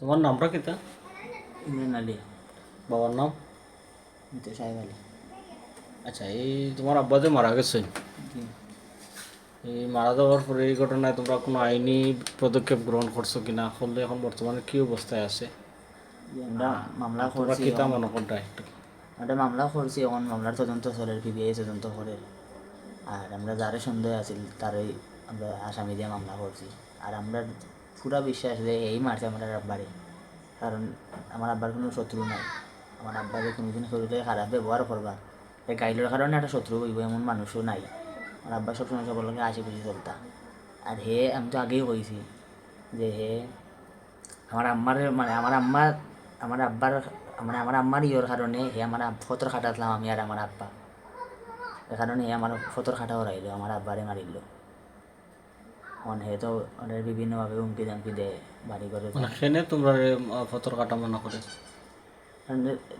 তোমার নামটা কিতা? ইমরান আলী। বাবার নাম? মৃত সাহেব আলী। আচ্ছা, এই তোমার আব্বা যে মারা গেছে, জি। এই মারা যাওয়ার পরে এই ঘটনায় তোমরা কোনো আইনি পদক্ষেপ গ্রহণ করছো কিনা, করলে এখন বর্তমানে কি অবস্থায় আছে? আমরা মামলা তোমরা করছি কিতা এখন। মনে করতা একটু? আমরা মামলা করছি এখন, মামলার তদন্ত চলে, পিবিআই তদন্ত করে। আর আমরা যারে সন্দেহ আছিল তারই আমরা আসামি দিয়ে মামলা করছি। আর আমরা পুরা বিশ্বাস যে এই মারছে আমার আব্বারে। কারণ আমার আব্বার কোনো শত্রু নাই। আমার আব্বারে কোনোদিন শরীরে খারাপ ব্যবহার করবা, এই গাইলের কারণে একটা শত্রু হইব এমন মানুষও নাই। আমার আব্বা সবসময় সবার লোকে আশি খুশি চলতা। আর হে আমি তো আগেই কইছি যে হে আমার আম্মার মানে আমার আব্বার মানে আমার আম্মার ইয়ের কারণে হে আমার ফতর খাটাতলাম আমি আর আমার আব্বা। এ কারণে হে আমার ফতর খাটা হরাইলো, আমার আব্বারে মারিল। এখন হে তো ওদের বিভিন্নভাবে হুমকি দামকি দেয় বাড়ি করে। মানে সেনে তোমরা ফতর কাটা মনে করে?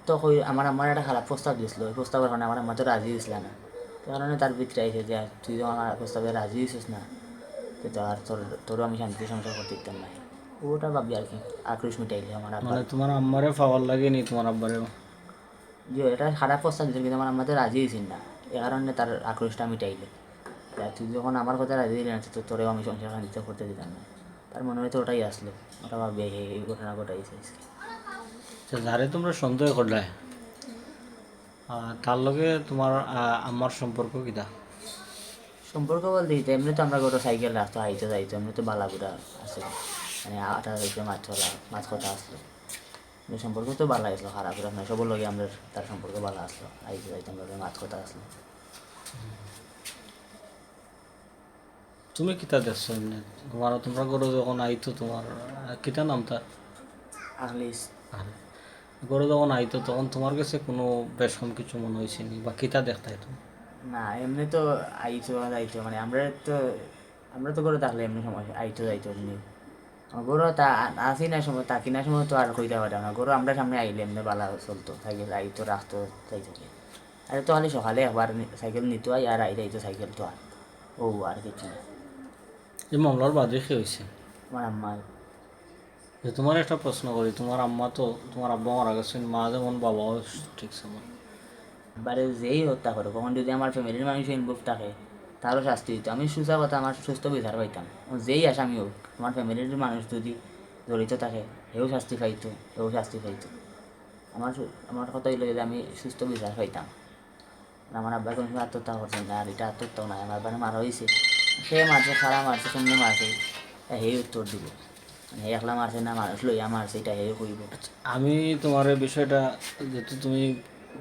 তো কই আমার আম্মার একটা খারাপ প্রস্তাব দিয়েছিল, ওই প্রস্তাবের কারণে আমার আম্মা তো রাজি হয়েছিল না। সে কারণে তার ভিতরে আইসে যে তুই তো আমার প্রস্তাবে রাজি হয়েছিস না, তো আর তোরও আমি শান্তি সংসার করতে দিতাম না। ওটা ভাবি আর কি, আক্রোশ মিটাইলে আমার আব্বা। মানে তোমার আম্মারে পাওয়ার লাগেনি তোমার আব্বারেও? যে এটা খারাপ প্রস্তাব দিয়েছিল কিন্তু আমার আম্মা তো রাজি হয়েছিল না, এ কারণে তার আক্রোশটা মিটাইলে। তুই যখন আমার কথা রাজি দিলি না তো তোরেও আমি সংসার শান্তিতে করতে দিতাম না। তার মনে হয়তো ওটাই আসলো, ওটা ভাবি এই ঘটনা ঘটাইছে আজকে। আচ্ছা, যারে তোমরা সন্দেহ করলে তার লগে তোমার আম্মার সম্পর্ক কিতা? সম্পর্ক বলতে এমনি তো আমরা গোটা সাইকেল রাখতো, হাইতে যাইতো, এমনি তো বালাগুড়া আছে, মানে আটা যাইতে মাছ কথা আসলো। সম্পর্ক তো ভালো আসলো, খারাপ খারাপ নয়, সবর লগে আমরা তার সম্পর্ক ভালো আসলো, আইতে যাইতে আমরা মাছ কথা আসলো। তুমি কিতা দেখছো এমনি? তোমরা গরু যখন আইতো তোমার কিতা নাম তার? আহলিস। আরে, গরু যখন আইতো তখন তোমার কাছে কোনো বেশম কিছু মনে হয়েছে নি বা কিতা দেখতে তুমি? না এমনি তো আইতো যাইতো, মানে আমরা তো করে থাকলে এমনি সমস্যা আইতো যাইতো এমনি। গরু তা আসি না সময় তাকি না সময় তো আর কইতে পারে না, গরু আমরা সামনে আইলে এমনি বালা চলতো, সাইকেল আইতো রাখতো যাইতো। আর তো খালি সকালে একবার সাইকেল নিতো আর আইতো সাইকেল তো আর ও আর কিছু না। এই মামলার বাদে কি হয়েছে? আমার আম্মা। যে তোমার একটা প্রশ্ন করি, তোমার আম্মা তো তোমার আব্বা মারা গেছেন, মা যেমন বাবাও ঠিক সময়। এবারে যেই হত্যা করে কখন যদি আমার ফ্যামিলির মানুষ ইনভলভ থাকে তারও শাস্তি দিত, আমি সুস্থ কথা আমার সুস্থ বিচার পাইতাম। যেই আসামি হোক আমার ফ্যামিলির মানুষ যদি জড়িত থাকে সেও শাস্তি পাইতো, সেও শাস্তি পাইতো। আমার কথা হইলো যদি আমি সুস্থ বিচার পাইতাম। আমার আব্বা কোনো সময় আত্মহত্যা করছেন না, আর এটা আত্মহত্যাও নাই, আমার আব্বারে মারা হয়েছে, সে মারছে খারা মারছে সামনে মারছে, সেই উত্তর দিব। মানে একলা মারছে না মানুষ লইয়া মারছে এটা হে কইব। আমি তোমার এই বিষয়টা, যেহেতু তুমি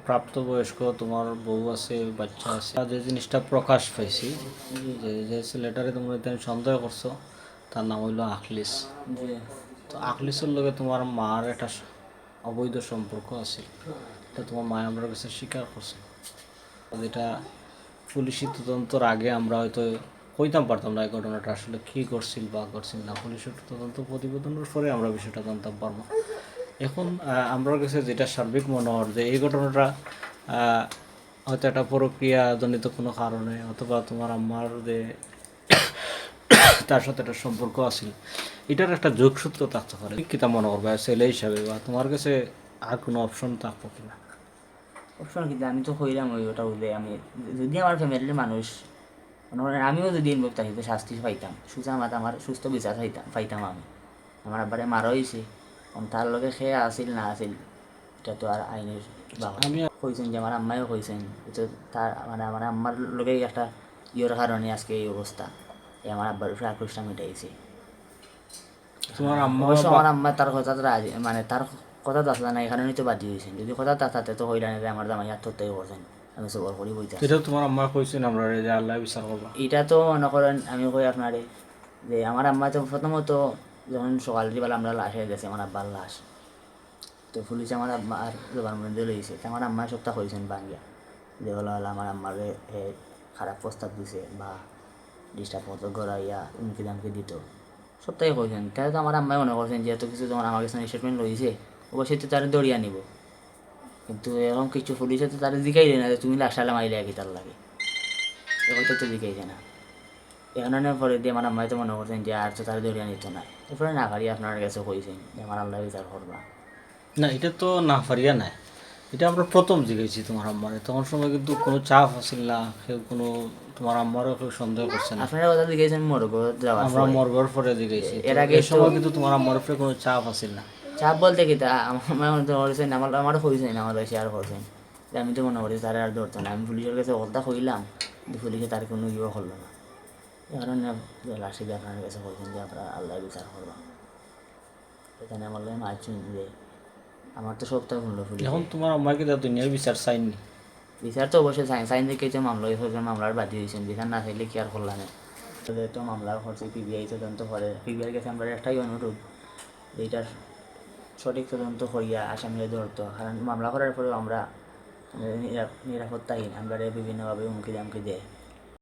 প্রাপ্তবয়স্ক, তোমার বউ আছে, বাচ্চা আছে, যে জিনিসটা প্রকাশ পাইছি, যে যে ছেলেটারে তোমরা এখানে সন্দেহ করছো তার নাম হইলো আখলিস। যে তো আখলিসের লগে তোমার মার একটা অবৈধ সম্পর্ক আছে, এটা তোমার মা আমার কাছে স্বীকার করছে। যেটা পুলিশি তদন্তর আগে আমরা হয়তো কইতাম পারতাম না এই ঘটনাটা আসলে কী করছিল বা করছিল না, পুলিশের তদন্ত প্রতিবেদনের পরে আমরা বিষয়টা জানতাম পারবো। এখন আমার কাছে যেটা সার্বিক মনে হয় যে এই ঘটনাটা হয়তো একটা প্রক্রিয়াজনিত কোনো কারণে, অথবা তোমার আম্মার যে তার সাথে একটা সম্পর্ক আছে, এটার একটা যোগসূত্র থাকতে পারে। কিতা মনে করবে ছেলে হিসাবে, বা তোমার কাছে আর কোনো অপশন থাকবো কিনা? অপশন কিন্তু আমি তো কইলাম ওই ওটা বলে, আমি যদি আমার ফ্যামিলির মানুষ মনে করেন আমিও যদি ইনভলভ থাকিতে শাস্তি পাইতাম, সুজা মাত আমার সুস্থ বিচার পাইতাম আমি। আমার আব্বারে মারা হয়েছে, তার লগে খেয়ে আসিল না আসিল এটা তো আর আইনের বাবা আমি কইছেন, যে আমার আম্মাইও কইছেন, তো তার মানে আমার আম্মার লগেই একটা ইয়ের কারণে আজকে এই অবস্থা, এই আমার আব্বার উপরে আক্রোশটা মিটাইছে। তোমার আম্মা অবশ্য বা আমার আম্মা তার কথা তো রাজি, মানে তার কথা তো আসলে না, এই কারণেই তো বাদি হয়েছেন, যদি কথা তাতে তো হইলা না যে আমার জামাই আত্মহত্যাই করছেন, আমি সবর করি বইতে। এটা তোমার আম্মা কইছেন আমরা যে আল্লাহ বিচার করবা? এটা তো মনে করেন আমি কই আপনারে যে আমার আম্মা তো প্রথমত যখন সকালবেলা আমরা লাশ হয়ে গেছে আমার আব্বার লাশ, তো পুলিশে আমার আব্বার জবানবন্দি লইছে, তো আমার আম্মা সপ্তাহ কইছেন বাঙ্গিয়া যে হলো আমার আম্মারে খারাপ প্রস্তাব দিছে বা ডিস্টার্ব মতো গড়াইয়া হুমকি দামকি দিত, সপ্তাহে কইছেন। তাহলে তো আমার আম্মাই মনে করছেন যেহেতু কিছু যখন আমার কাছে স্টেটমেন্ট লইছে অবশ্যই তো তারা দড়িয়া নিব, কিন্তু এরকম কিছু পুলিশে তো তারা জিকাইলে না যে তুমি লাশালে মাইলে কি তার লাগে, এ কথা তো জিকাইছে না। এখানে পরে দিয়ে আমার আম্মাই তো মনে করছেন যে আর তো তার দরিয়া নিত না, এরপরে না পারি আপনার কাছে কইছেন যে আমার আল্লাহ বিচার করবা। না এটা তো না পারিয়া নাই, এটা আমরা প্রথম জিজ্ঞেছি তোমার আম্মারে, তখন সময় কিন্তু কোনো চাপ আসিল না, কেউ কোনো তোমার আম্মারও কেউ সন্দেহ করছে না। আপনারা কথা দিয়েছেন মরগ যাওয়ার আমরা সময়। মরগর পরে জিজ্ঞেছি, এর তো আগে এই সময় কিন্তু তোমার আম্মার উপরে কোনো চাপ আসিল না। চাপ বলতে কি তা আমার মনে করছেন আমারও কইছেন, আমার শেয়ার করছেন যে আমি তো মনে করি তারা আর ধরতো না, আমি পুলিশের কাছে কথা কইলাম কিন্তু পুলিশে তার কোনো ইয়ে করলো না, এই কারণে লাস্টে গিয়ে আপনার কাছে কইছেন যে আপনার আল্লাহ বিচার করবা। এখানে আমার লাগে মারছেন যে আমার তো সপ্তাহ শুনলো পুলিশ। এখন তোমার আম্মাকে তো দুনিয়ার বিচার চাইনি। বিচার তো অবশ্যই সাইন দেখে তো মামলা হয়েছে, মামলার বাদী হয়েছেন, বিচার না চাইলে কি আর করলাম। তো মামলা করছে পিবিআই তদন্ত করে, পিবিআইয়ের কাছে আমরা একটাই অনুরোধ, এইটার সঠিক তদন্ত করিয়া আসামিরা ধরতো, কারণ মামলা করার পরেও আমরা নিরাপত্তাহীন, আমরা বিভিন্নভাবে হুমকি দামকি দেয়।